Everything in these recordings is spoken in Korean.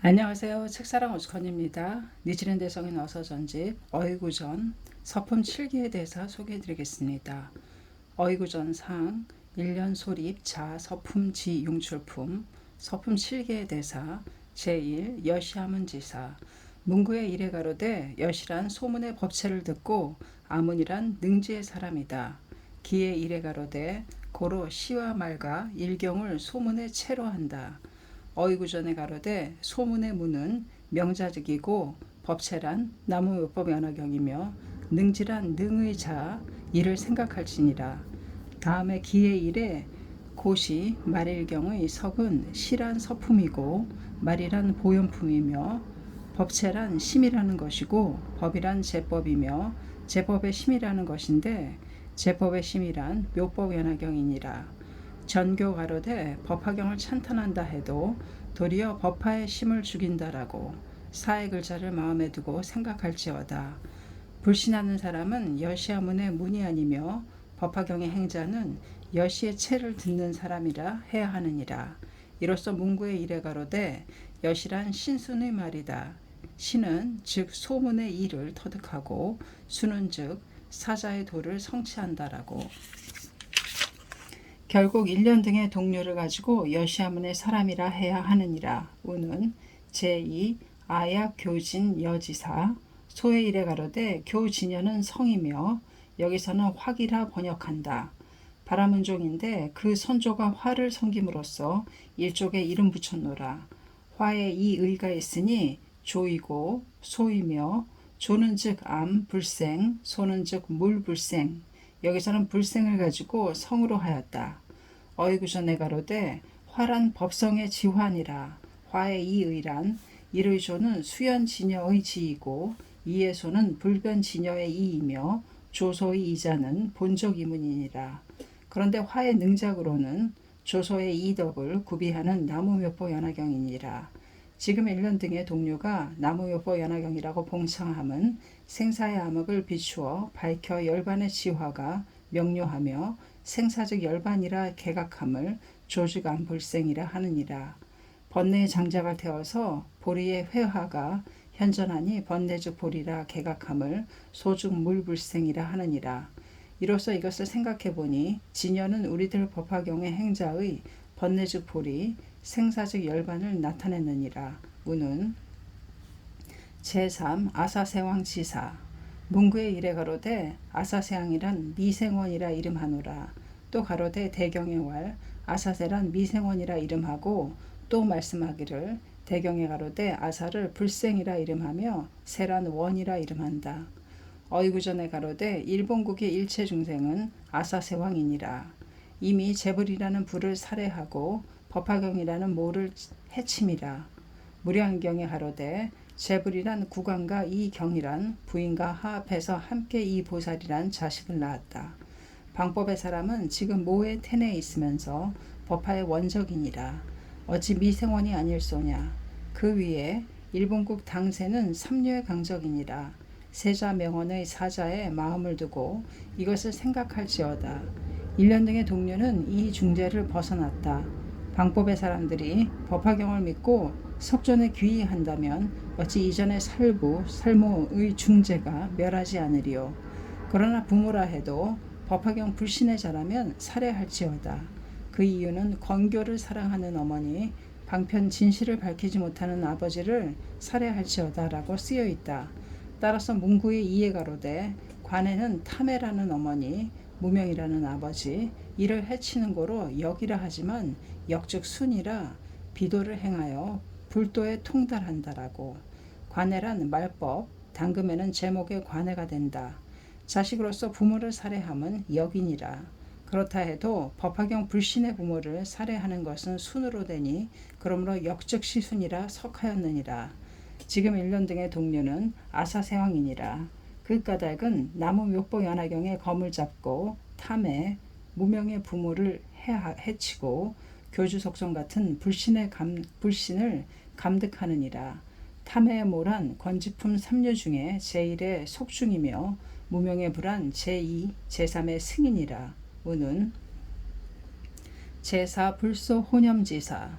안녕하세요. 책사랑 오스컨입니다. 뉴질랜드 성인 어서 전집 어이구전 서품 7기에 대해서 소개해 드리겠습니다. 어이구전 상 1년 소립 자 서품 지 융출품 서품 7기에 대해서 제1 여시아문 지사 문구의 이래 가로되 여시란 소문의 법체를 듣고 아문이란 능지의 사람이다. 기의 이래 가로되 고로 시와 말과 일경을 소문의 채로 한다. 어이구전에 가로되 소문의 문은 명자직이고 법체란 나무요법 연화경이며 능지란 능의 자 이를 생각할지니라. 다음에 기의 일에 고시 말일경의 석은 시란 서품이고 말이란 보현품이며 법체란 심이라는 것이고 법이란 제법이며 제법의 심이라는 것인데 제법의 심이란 묘법 연화경이니라. 전교 가로되 법화경을 찬탄한다 해도 도리어 법화의 심을 죽인다라고 사의 글자를 마음에 두고 생각할지어다. 불신하는 사람은 여시아문의 문이 아니며 법화경의 행자는 여시의 채를 듣는 사람이라 해야 하느니라. 이로써 문구의 이래 가로되 여시란 신순의 말이다. 신은 즉 소문의 이를 터득하고 수는 즉 사자의 도를 성취한다라고. 결국 1년 등의 동료를 가지고 여시아문의 사람이라 해야 하느니라. 우는 제2 아약 교진 여지사 소의 이래 가로되 교진여는 성이며 여기서는 화기라 번역한다. 바라문종인데 그 선조가 화를 섬김으로써 일족에 이름 붙였노라. 화에 이 의가 있으니 조이고 소이며 조는 즉 암 불생 소는 즉 물 불생 여기서는 불생을 가지고 성으로 하였다. 어이구전에 가로되 화란 법성의 지환이라. 화의 이의란 이의 조는 수연지녀의 지이고 이의 소는 불변지녀의 이이며 조소의 이자는 본적 이문이니라. 그런데 화의 능작으로는 조소의 이덕을 구비하는 나무묘법 연화경이니라. 지금 1년 등의 동료가 나무묘법 연화경이라고 봉창함은 생사의 암흑을 비추어 밝혀 열반의 지화가 명료하며 생사적 열반이라 개각함을 조직안 불생이라 하느니라. 번뇌의 장작을 태워서 보리의 회화가 현전하니 번뇌적 보리라 개각함을 소죽 물불생이라 하느니라. 이로써 이것을 생각해 보니 진여는 우리들 법화경의 행자의 번뇌적 보리 생사적 열반을 나타냈느니라. 우는 제3 아사세왕 지사 문구의 이래 가로되 아사세왕이란 미생원이라 이름하노라. 또 가로되 대경의 왈 아사세란 미생원이라 이름하고 또 말씀하기를 대경에 가로되 아사를 불생이라 이름하며 세란 원이라 이름한다. 어이구전에 가로되 일본국의 일체 중생은 아사세왕이니라. 이미 제불이라는 불을 살해하고 법화경이라는 모를 해침이라. 무량경에 가로되 제불이란 국왕과 이 경이란 부인과 하합해서 함께 이 보살이란 자식을 낳았다. 방법의 사람은 지금 모의 텐에 있으면서 법화의 원적이니라. 어찌 미생원이 아닐소냐. 그 위에 일본국 당세는 삼류의 강적이니라. 세자 명언의 사자에 마음을 두고 이것을 생각할지어다. 1년 등의 동료는 이 중재를 벗어났다. 방법의 사람들이 법화경을 믿고 석존에 귀의한다면 어찌 이전의 살모의 중재가 멸하지 않으리요. 그러나 부모라 해도 법화경 불신의 자라면 살해할지어다. 그 이유는 건교를 사랑하는 어머니, 방편 진실을 밝히지 못하는 아버지를 살해할지어다 라고 쓰여 있다. 따라서 문구의 이해 가로되 관에는 탐해라는 어머니, 무명이라는 아버지, 이를 해치는 고로 역이라 하지만 역즉 순이라 비도를 행하여 불도에 통달한다라고. 관해란 말법, 당금에는 제목의 관해가 된다. 자식으로서 부모를 살해함은 역이니라. 그렇다 해도 법화경 불신의 부모를 살해하는 것은 순으로 되니 그러므로 역즉 시순이라 석하였느니라. 지금 1년 등의 동료는 아사세왕이니라. 그 까닭은 나무 묘법 연화경의 검을 잡고 탐해 무명의 부모를 해치고 교주석성 같은 불신을 감득하느니라. 탐해의 모란 권지품 3류 중에 제1의 속중이며 무명의 불안 제2, 제3의 승인이라. 우는 제4 불소 혼염지사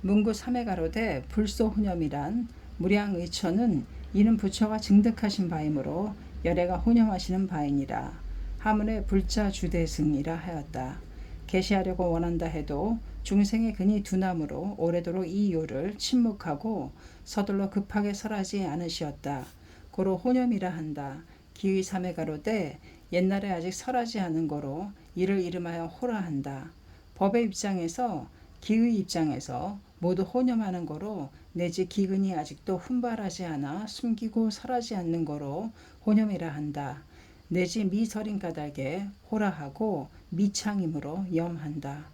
문구 3에 가로되 불소혼염이란 무량의처는 이는 부처가 증득하신 바이므로 열애가 혼염하시는 바이니라. 하문에 불자 주대승이라 하였다. 계시하려고 원한다 해도 중생의 근이 둔함으로 오래도록 이 요를 침묵하고 서둘러 급하게 설하지 않으시었다. 고로 혼염이라 한다. 기의 3에 가로되 옛날에 아직 설하지 않은 거로 이를 이름하여 호라 한다. 법의 입장에서 기의 입장에서 모두 혼염하는 거로 내지 기근이 아직도 훈발하지 않아 숨기고 설하지 않는 거로 혼염이라 한다. 내지 미설인 까닭에 호라하고 미창이므로 염한다.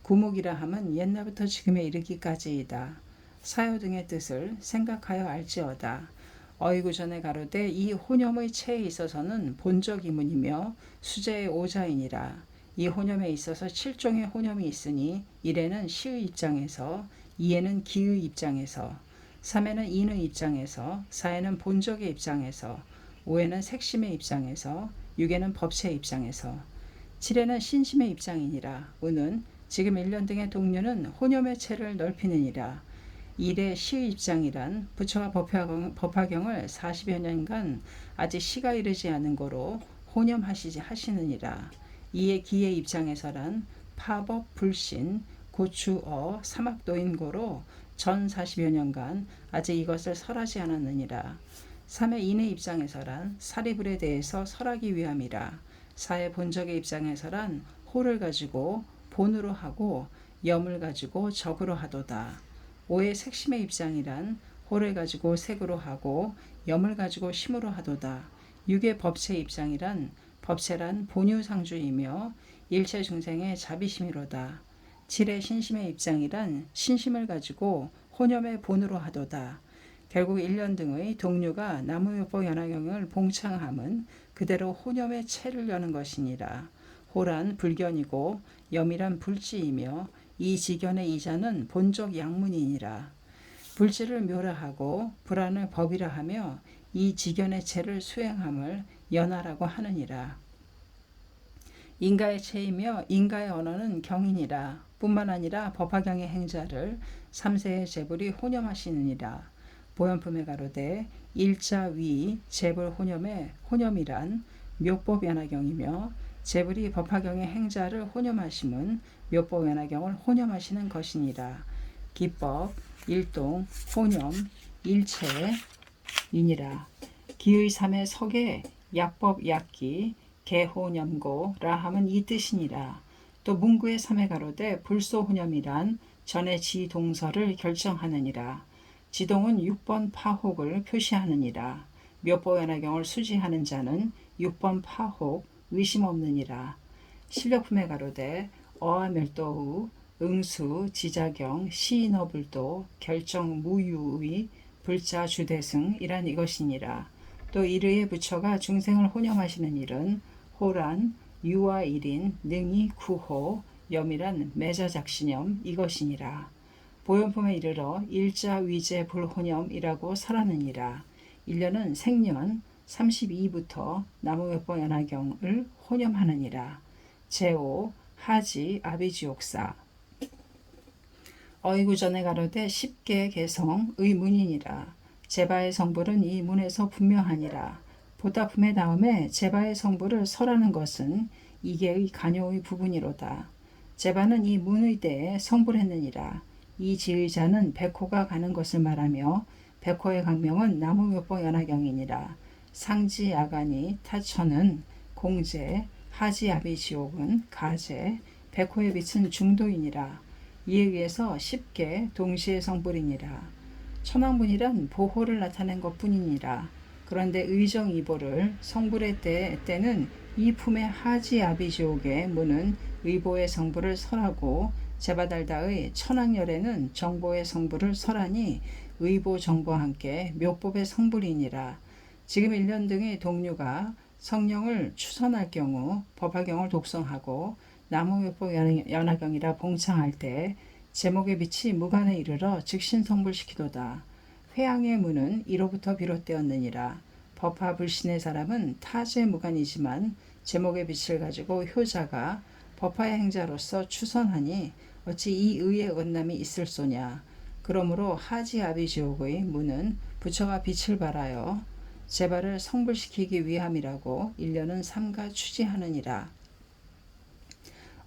구묵이라 함은 옛날부터 지금에 이르기까지이다. 사요 등의 뜻을 생각하여 알지어다. 어이구전에 가로되 이 혼염의 체에 있어서는 본적 이문이며 수제의 오자이니라. 이 혼염에 있어서 7종의 혼염이 있으니 1에는 시의 입장에서 2에는 기의 입장에서 3에는 인의 입장에서 4에는 본적의 입장에서 5에는 색심의 입장에서 6에는 법체의 입장에서 7에는 신심의 입장이니라. 우는 지금 1년 등의 동류는 혼염의 체를 넓히느니라. 1의 시의 입장이란 부처가 법화경을 40여 년간 아직 시가 이르지 않은 거로 혼염하시느니라. 2의 기의 입장에서란 파법 불신 고추어 사막도인 거로 전 40여 년간 아직 이것을 설하지 않았느니라. 3의 인의 입장에서란 사리불에 대해서 설하기 위함이라. 4의 본적의 입장에서란 호를 가지고 본으로 하고 염을 가지고 적으로 하도다. 5의 색심의 입장이란 호를 가지고 색으로 하고 염을 가지고 심으로 하도다. 6의 법체 입장이란 법체란 본유상주이며 일체 중생의 자비심이로다. 7의 신심의 입장이란 신심을 가지고 혼염의 본으로 하도다. 결국 1년 등의 동류가 나무묘법 연화경을 봉창함은 그대로 혼염의 체를 여는 것이니라. 호란 불견이고 염이란 불지이며 이 지견의 이자는 본적 양문이니라. 불지를 묘라하고 불안을 법이라 하며 이 지견의 체를 수행함을 연하라고 하느니라. 인가의 체이며 인가의 언어는 경이니라. 뿐만 아니라 법화경의 행자를 3세의 재불이 혼염하시느니라. 보현품에 가로되 일자위 재불 혼염의 혼염이란 묘법 연화경이며 재불이 법화경의 행자를 혼염하심은 묘법 연화경을 혼염하시는 것이니라. 기법 일동 혼염 일체이니라. 기의 3의 석에 약법 약기 개혼염고라 함은 이 뜻이니라. 또 문구의 3에 가로되 불소혼염이란 전의 지동설을 결정하느니라. 지동은 6번 파혹을 표시하느니라. 묘법 연화경을 수지하는 자는 6번 파혹 의심 없느니라. 실력품에 가로되 어하멸도의 응수 지자경 시인어불도 결정 무유의 불자 주대승이란 이것이니라. 또 이르의 부처가 중생을 혼염하시는 일은 호란 유와 일인 능이 구호 염이란 매자작신염 이것이니라. 보현품에 이르러 일자 위제 불혼염이라고 설하느니라. 1년은 생년 32부터 나무묘법 연화경을 혼염하느니라. 제5 하지 아비지옥사 어이구전에 가로되 10개 개성의 문이니라. 제바의 성불은 이 문에서 분명하니라. 보다품의 다음에 제바의 성불을 설하는 것은 이계의 간요의 부분이로다. 제바는 이 문의 때에 성불했느니라. 이 지의자는 백호가 가는 것을 말하며 백호의 강명은 나무묘법 연화경이니라. 상지 아가니 타천은 공제 하지 아비지옥은 가제 백호의 빛은 중도이니라. 이에 의해서 10개 동시에 성불이니라. 천왕문이란 보호를 나타낸 것뿐이니라. 그런데 의정이보를 성불의 때는 이 품의 하지 아비지옥의 문은 의보의 성불을 설하고 제바달다의 천왕열에는 정보의 성불을 설하니 의보 정보와 함께 묘법의 성불이니라. 지금 1년 등의 동류가 성령을 추선할 경우 법화경을 독성하고 나무묘법 연화경이라 봉창할 때 제목의 빛이 무간에 이르러 즉신성불시키도다. 회양의 문은 이로부터 비롯되었느니라. 법화 불신의 사람은 타제 무간이지만 제목의 빛을 가지고 효자가 법화의 행자로서 추선하니 어찌 이 의의 언남이 있을 소냐. 그러므로 하지아비지옥의 문은 부처가 빛을 발하여 제발을 성불시키기 위함이라고 일련은 삼가 추지하느니라.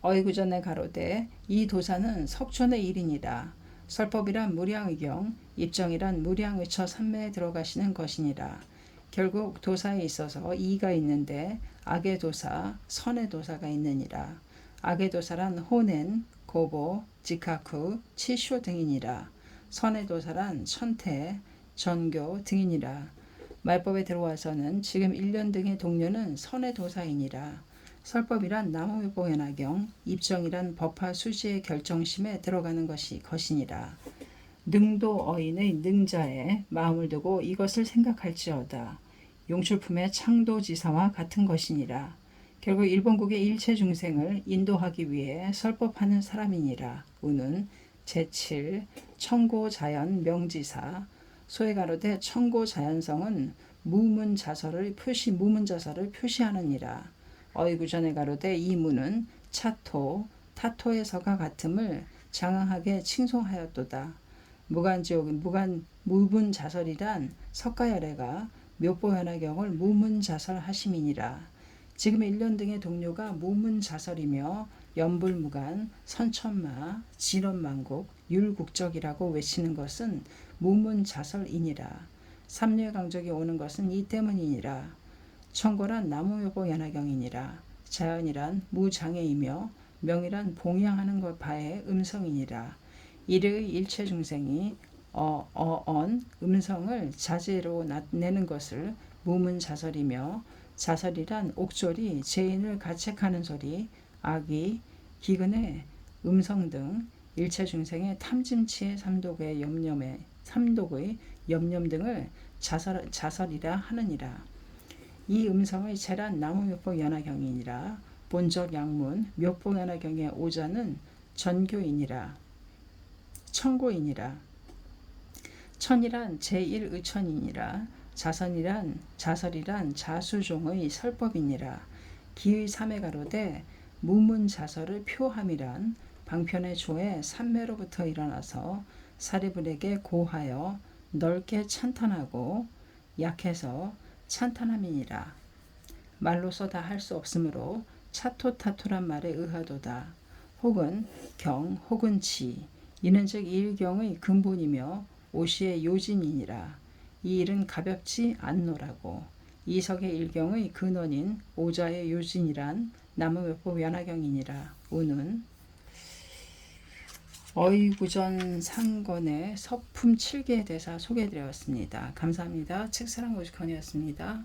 어이구전에 가로되 이 도사는 석촌의 일이니라. 설법이란 무량의경, 입정이란 무량의처 삼매에 들어가시는 것이니라. 결국 도사에 있어서 이가 있는데 악의 도사, 선의 도사가 있느니라. 악의 도사란 호넨, 고보, 지카쿠, 치쇼 등이니라. 선의 도사란 천태, 전교 등이니라. 말법에 들어와서는 지금 1년 등의 동료는 선의 도사이니라. 설법이란 나무묘보연화경, 입정이란 법화 수지의 결정심에 들어가는 것이니라. 능도 어인의 능자에 마음을 두고 이것을 생각할지어다. 용출품의 창도지사와 같은 것이니라. 결국 일본국의 일체 중생을 인도하기 위해 설법하는 사람이니라. 우는 제7 청고자연 명지사. 소에 가로되 청고자연성은 무문자설을 표시하느니라. 어이구전에 가로되 이 문은 차토, 타토에서가 같음을 장황하게 칭송하였도다. 무분자설이란 석가열애가 묘보연화경을 무문자설하심이니라. 지금 1년 등의 동료가 무문자설이며 연불무간, 선천마, 진원만국, 율국적이라고 외치는 것은 무문자설이니라. 삼류의 강적이 오는 것은 이 때문이니라. 청고란 나무묘보연화경이니라. 자연이란 무장애이며 명이란 봉양하는 것 바의 음성이니라. 이르의 일체 중생이 음성을 자제로 내는 것을 무문자설이며 자설이란 옥졸이 죄인을 가책하는 소리, 악이, 기근의 음성 등 일체 중생의 탐짐치의 삼독의 염념 등을 자설이라 하느니라. 이 음성의 재란 나무묘보연화경이니라. 본적 양문 묘보연화경의 오자는 전교이니라. 청고이니라. 천이란 제1의천이니라. 자설이란 자수종의 설법이니라. 기의 삼에 가로되 무문자설을 표함이란 방편의 조에 삼매로부터 일어나서 사리불에게 고하여 넓게 찬탄하고 약해서 찬탄함이니라. 말로서 다 할 수 없으므로 차토타토란 말에 의하도다. 혹은 경 혹은 지 이는 즉 이일경의 근본이며 오시의 요진이니라. 이 일은 가볍지 않노라고. 이석의 일경의 근원인 오자의 요진이란 나무묘보연화경이니라. 우는 어이구전 상건의 서품 7개의 대사 소개해드렸습니다. 감사합니다. 책사랑 오직헌이었습니다.